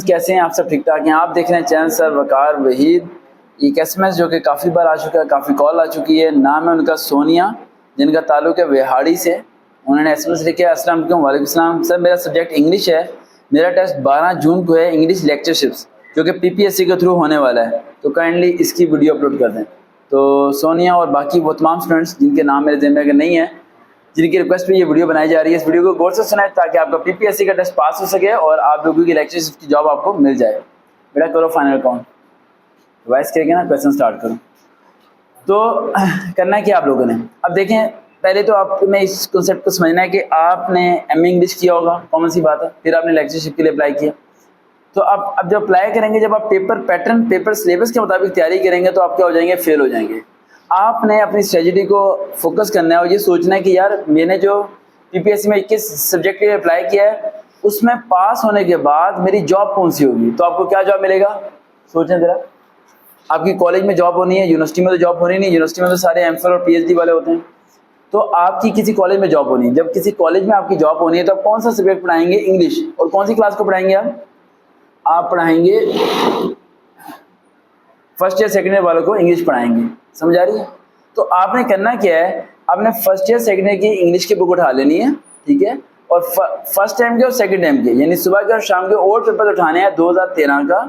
कैसे हैं आप सब? ठीक ठाक हैं? आप देख रहे हैं चैनल सर वकार वहीद। एक एसएमएस जो कि काफ़ी बार आ चुका है, काफ़ी कॉल आ चुकी है। नाम है उनका सोनिया, जिनका ताल्लुक है वेहाड़ी से। उन्होंने एसएमएस लिखे, अस्सलाम वालेकुम। वालेकुम सलाम सर, मेरा सब्जेक्ट इंग्लिश है। मेरा टेस्ट 12 जून को है, इंग्लिश लेक्चरशिप्स, जो कि पीपीएससी के थ्रू होने वाला है। तो काइंडली इसकी वीडियो अपलोड कर दें। तो सोनिया और बाकी वो तमाम स्टूडेंट्स जिनके नाम मेरे ज़हन में नहीं है, जिनकी रिक्वेस्ट पे ये वीडियो बनाई जा रही है, इस वीडियो को गौर से सुनाएं ताकि आपका पीपीएससी का टेस्ट पास हो सके और आप लोगों की लेक्चरशिप की जॉब आपको मिल जाए। बेटा करो फाइनल काउंट, रिवाइज करके ना क्वेश्चन स्टार्ट करो। तो करना है कि आप लोगों ने अब देखें, पहले तो आपने इस कॉन्सेप्ट को समझना है कि आपने एमए इंग्लिश किया होगा, कॉमन सी बात है। फिर आपने लेक्चरशिप के लिए अप्लाई किया। तो आप अब जब अप्लाई करेंगे, जब आप पेपर पैटर्न, पेपर सिलेबस के मुताबिक तैयारी करेंगे, तो आप क्या हो जाएंगे? फेल हो जाएंगे। आपने अपनी स्ट्रेटजी को फोकस करना है और ये सोचना है कि यार मैंने जो पीपीएससी में 21 सब्जेक्ट के लिए अप्लाई किया है, उसमें पास होने के बाद मेरी जॉब कौन सी होगी। तो आपको क्या जॉब मिलेगा? सोचें जरा। आपकी कॉलेज में जॉब होनी है, यूनिवर्सिटी में तो जॉब होनी नहीं। यूनिवर्सिटी में तो सारे एमफिल और पीएचडी वाले होते हैं। तो आपकी किसी कॉलेज में जॉब होनी है। जब किसी कॉलेज में आपकी जॉब होनी है, तो आप कौन सा सब्जेक्ट पढ़ाएंगे? इंग्लिश। और कौन सी क्लास को पढ़ाएंगे आप पढ़ाएंगे फर्स्ट ईयर सेकेंड ईयर वालों को इंग्लिश पढ़ाएंगे। समझ आ रही है? तो आपने करना क्या है, आपने फर्स्ट ईयर सेकेंड ईयर की इंग्लिश की बुक उठा लेनी है, ठीक है। और फर्स्ट टाइम के और सेकंड टाइम के, यानी सुबह के और शाम के ओल्ड पेपर उठाने हैं 2013 का,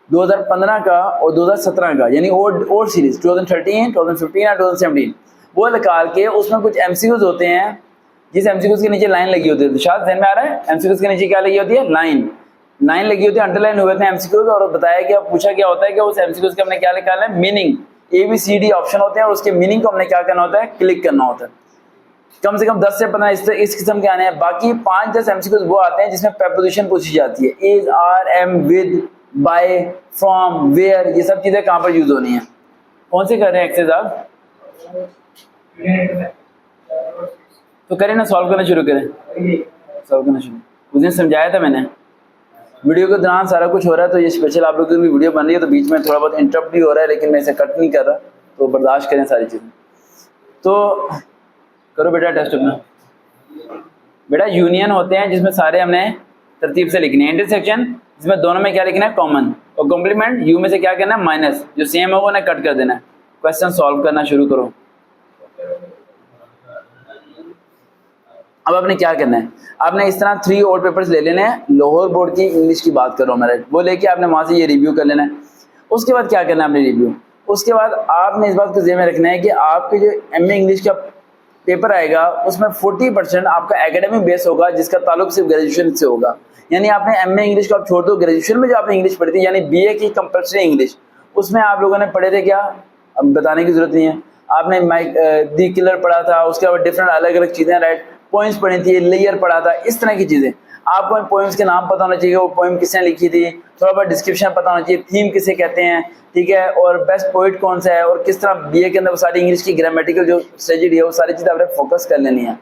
2015 का और 2017 का, यानी ओल्ड सीरीज 2013, 2015 और 2017। वो निकाल के उसमें कुछ एमसीक्यूज होते हैं, जिस एमसीक्यूज के नीचे लाइन लगी होती है। तो शायद ध्यान में आ रहा है, एमसीक्यूज के नीचे क्या लगी होती है? लाइन लगी होती है, अंडरलाइन हुए थे एमसीक्यूज। और बताया कि अब पूछा क्या होता है कि उस एमसीक्यूज के हमने क्या निकालना है? मीनिंग। ABCD ऑप्शन होते हैं और उसके मीनिंग को हमने क्या करना होता है? क्लिक करना होता है। कम से कम 10 से 15 इस किस्म के आने हैं। बाकी 5-10 एमसीक्यूज वो आते हैं जिसमें प्रीपोजिशन पूछी जाती है। Is, are, am, with, by, from, where, ये सब चीजें कहां पर यूज होनी है। कौन से कर रहे हैं एक्सरसाइज आप? तो करें ना, सॉल्व करना शुरू करें। सॉल्व करना शुरू, उस दिन समझाया था मैंने। वीडियो के दौरान सारा कुछ हो रहा है, तो ये स्पेशल आप लोगों की वीडियो बन रही है, तो बीच में थोड़ा बहुत इंटरप्ट भी हो रहा है, लेकिन मैं इसे कट नहीं कर रहा, तो बर्दाश्त करें सारी चीज़ें। तो करो बेटा टेस्ट अपना। बेटा यूनियन होते हैं जिसमें सारे हमने तरतीब से लिखने हैं। इंटरसेक्शन जिसमें दोनों में क्या लिखना है? कॉमन। और कॉम्प्लीमेंट यू में से क्या करना है? माइनस। जो सेम होगा उन्हें कट कर देना है। क्वेश्चन सॉल्व करना शुरू करो। अब आपने क्या करना है, आपने इस तरह 3 और पेपर्स ले लेने हैं। लाहौर बोर्ड की इंग्लिश की बात करो मेरे, वो लेके आपने वहां से ये रिव्यू कर लेना है। उसके बाद क्या करना है आपने? रिव्यू। उसके बाद आपने इस बात को ज़हन में रखना है कि आपके जो एमए इंग्लिश का पेपर आएगा, उसमें 40% आपका एकेडमिक बेस होगा, जिसका ताल्लुक सिर्फ ग्रेजुएशन से होगा। यानी आपने एमए इंग्लिश को आप छोड़ दो, ग्रेजुएशन में जो आपने इंग्लिश पढ़ी थी, यानी बीए की कंपल्सरी इंग्लिश, उसमें आप लोगों ने पढ़े थे क्या? अब बताने की जरूरत नहीं है। आपने दी किलर पढ़ा था, उसके बाद डिफरेंट अलग अलग चीज़ें, राइट, पोइम्स पढ़ी थी, लेयर पढ़ा था, इस तरह की चीज़ें। आपको पोइम्स के नाम पता होना चाहिए, वो पोइम किसने लिखी थी, थोड़ा बहुत डिस्क्रिप्शन पता होना चाहिए, थीम किसे कहते हैं, ठीक है, और बेस्ट पोइट कौन सा है, और किस तरह बीए के अंदर वो सारी इंग्लिश की ग्रामेटिकल जो स्ट्रेटजी है, वो सारी चीज़ें आपने फोकस कर लेनी है।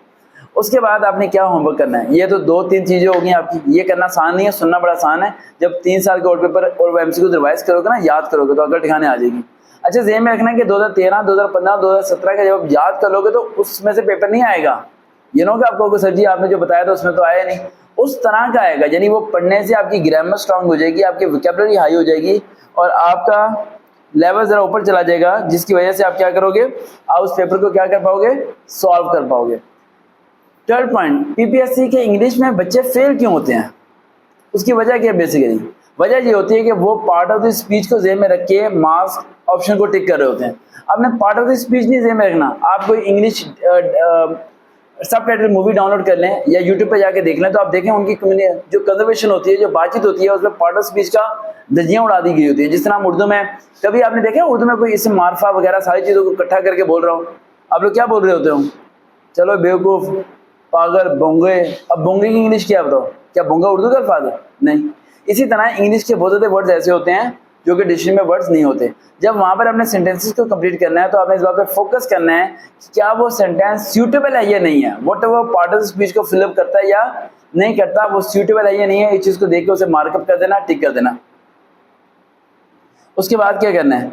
उसके बाद आपने क्या होमवर्क करना है? ये तो 2-3 चीज़ें होगी आपकी। ये करना आसान नहीं है, सुनना बड़ा आसान है। जब 3 साल के ओल्ड पेपर और एमसीक्यू रिवाइज करोगे ना, याद करोगे, तो अकल ठिकाने आ जाएगी। अच्छा, ज़हन में रखना है कि 2013, 2015, 2017 का जब आप याद कर लोगे, तो उसमें से पेपर नहीं आएगा। ये नो कि आपको सर जी आपने जो बताया था उसमें तो आया नहीं, उस तरह का आएगा। यानी वो पढ़ने से आपकी ग्रामर स्ट्रांग हो जाएगी, आपकी वोकैबुलरी हाई हो जाएगी और आपका लेवल जरा ऊपर चला जाएगा, जिसकी वजह से आप क्या करोगे? आप उस पेपर को क्या कर पाओगे? सॉल्व कर पाओगे। थर्ड पॉइंट, पीपीएससी के इंग्लिश में बच्चे फेल क्यों होते हैं? उसकी वजह क्या है? बेसिकली वजह ये होती है कि वो पार्ट ऑफ द स्पीच को ज़हन में रख के मार्क्स ऑप्शन को टिक कर रहे होते हैं। आपने पार्ट ऑफ द स्पीच नहीं ज़हन में रखना। आप कोई इंग्लिश सबटाइटल मूवी डाउनलोड कर लें या यूट्यूब पे जाके देख लें, तो आप देखें उनकी जो कन्वर्सेशन होती है, जो बातचीत होती है, उसमें पार्ट ऑफ स्पीच का धज्जियां उड़ा दी गई होती है। जिस तरह हम उर्दू में, कभी आपने देखा उर्दू में कोई इसम मारफा वगैरह सारी चीज़ों को इकट्ठा करके बोल रहा हूँ, आप लोग क्या बोल रहे होते हो? चलो बेवकूफ़, पागल, बोंगे। अब बोंगे की इंग्लिश क्या बताओ? क्या बोंगा उर्दू का अल्फाज है? नहीं। इसी तरह इंग्लिश के बहुत ज़्यादा वर्ड्स ऐसे होते हैं जो कि डिक्शनरी में वर्ड्स नहीं होते। जब वहाँ पर अपने सेंटेंसेस को कंप्लीट करना है, तो आपने इस बात पे फोकस करना है कि क्या वो सेंटेंस सूटेबल है या नहीं है। वट वो पार्ट ऑफ स्पीच को फिलअप करता है या नहीं करता, वो सूटेबल है या नहीं है, इस चीज़ को देख के उसे मार्कअप कर देना, टिक कर देना। उसके बाद क्या करना है?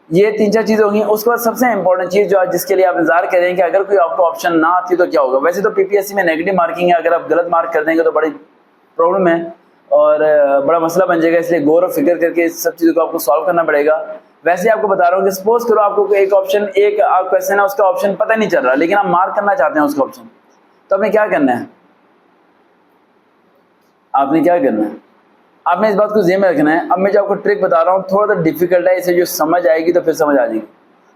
ये 3-4 चीज़ें होंगी। उसके बाद सबसे इंपॉर्टेंट चीज़ जो जिसके लिए आप इंतजार करें कि अगर कोई आपको ऑप्शन ना आती तो क्या होगा। वैसे तो पीपीएससी में नेगेटिव मार्किंग है, अगर आप गलत मार्क कर देंगे तो बड़ी प्रॉब्लम है। और बड़ा मसला बन जाएगा, इसलिए गौर और फिक्र करके इस सब चीज़ों को आपको सॉल्व करना पड़ेगा। वैसे आपको बता रहा हूँ कि सपोज करो आपको एक क्वेश्चन है, उसका ऑप्शन पता नहीं चल रहा, लेकिन आप मार्क करना चाहते हैं उसका ऑप्शन, तो आपने क्या करना है, आपने इस बात को ज़हन में रखना है। अब मैं जो आपको ट्रिक बता रहा हूँ थोड़ा सा डिफिकल्ट है, इसे जो समझ आएगी तो फिर समझ आ जाएगी।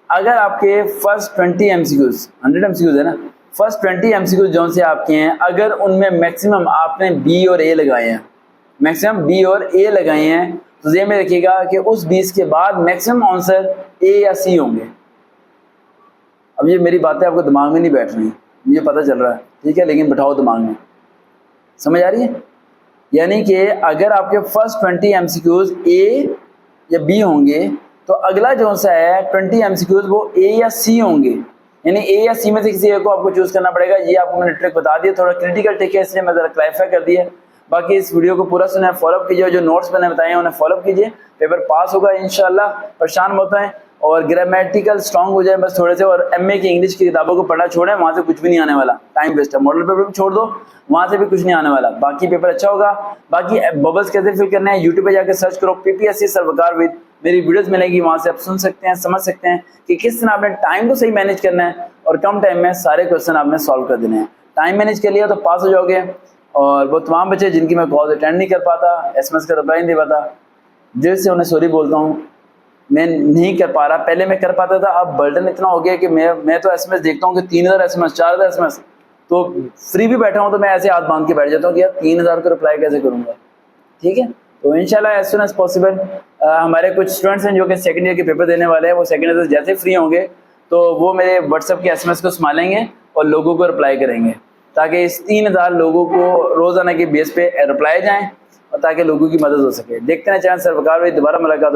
अगर आपके फर्स्ट 20 MCQs 100 MCQs है ना, फर्स्ट 20 MCQs जो से आपके हैं, अगर उनमें मैक्सिमम आपने बी और ए लगाए हैं, तो ज़हन में रखिएगा कि उस 20 के बाद मैक्सिमम आंसर ए या सी होंगे। अब ये मेरी बातें आपको दिमाग में नहीं बैठ रही, मुझे पता चल रहा है, ठीक है, लेकिन बैठाओ दिमाग में, समझ आ रही है। यानी कि अगर आपके फर्स्ट 20 MCQs ए या बी होंगे, तो अगला जो सा है 20 MCQs वो ए या सी होंगे, यानी ए या सी में से किसी एक को आपको चूज करना पड़ेगा। ये आपको मैंने ट्रिक बता दिया, थोड़ा क्रिटिकल ट्रिक है, इसलिए मैं ज़रा क्लैरिफाई कर दिया। बाकी इस वीडियो को पूरा सुना, फॉलोअप कीजिए, जो नोट्स मैंने बताए हैं उन्हें फॉलोअप कीजिए, पेपर पास होगा इंशाल्लाह। परेशान मत हों और ग्रामेटिकल स्ट्रांग हो जाए बस थोड़े से, और MA की इंग्लिश की किताबों को पढ़ना छोड़ें, वहाँ से कुछ भी नहीं आने वाला, टाइम वेस्ट है। मॉडल पेपर भी छोड़ दो, वहाँ से भी कुछ नहीं आने वाला, बाकी पेपर अच्छा होगा। बाकी बबल्स कैसे फिल करने हैं, यूट्यूब पे जाकर सर्च करो PPSC सरवकार विद, मेरी वीडियोस मिलेगी, वहाँ से आप सुन सकते हैं, समझ सकते हैं कि किस तरह आपने टाइम को सही मैनेज करना है और कम टाइम में सारे क्वेश्चन आपने सॉल्व कर देने हैं। टाइम मैनेज कर लिया तो पास हो जाओगे। और वो तमाम बच्चे जिनकी मैं कॉल अटेंड नहीं कर पाता, SMS का रिप्लाई नहीं दे पाता, दिल से उन्हें सॉरी बोलता हूँ, मैं नहीं कर पा रहा। पहले मैं कर पाता था, अब बर्डन इतना हो गया कि मैं तो SMS देखता हूँ कि 3000 SMS 4000 SMS, तो फ्री भी बैठा हूँ तो मैं ऐसे हाथ बांध के बैठ जाता हूँ कि यार 3000 को रिप्लाई कैसे करूँगा, ठीक है। तो इंशाल्लाह एज सुन एज पॉसिबल हमारे कुछ स्टूडेंट्स हैं जो कि सेकंड ईयर के पेपर देने वाले हैं, वो सेकंड ईयर से जैसे फ्री होंगे तो वो मेरे व्हाट्सएप के SMS को संभालेंगे और लोगों को रिप्लाई करेंगे, ताकि इस 3000 लोगों को रोजाना के बेस पे रिप्लाई जाएं और ताकि लोगों की मदद हो सके। देखते हैं चैनल सरवकार में, दोबारा मुलाकात।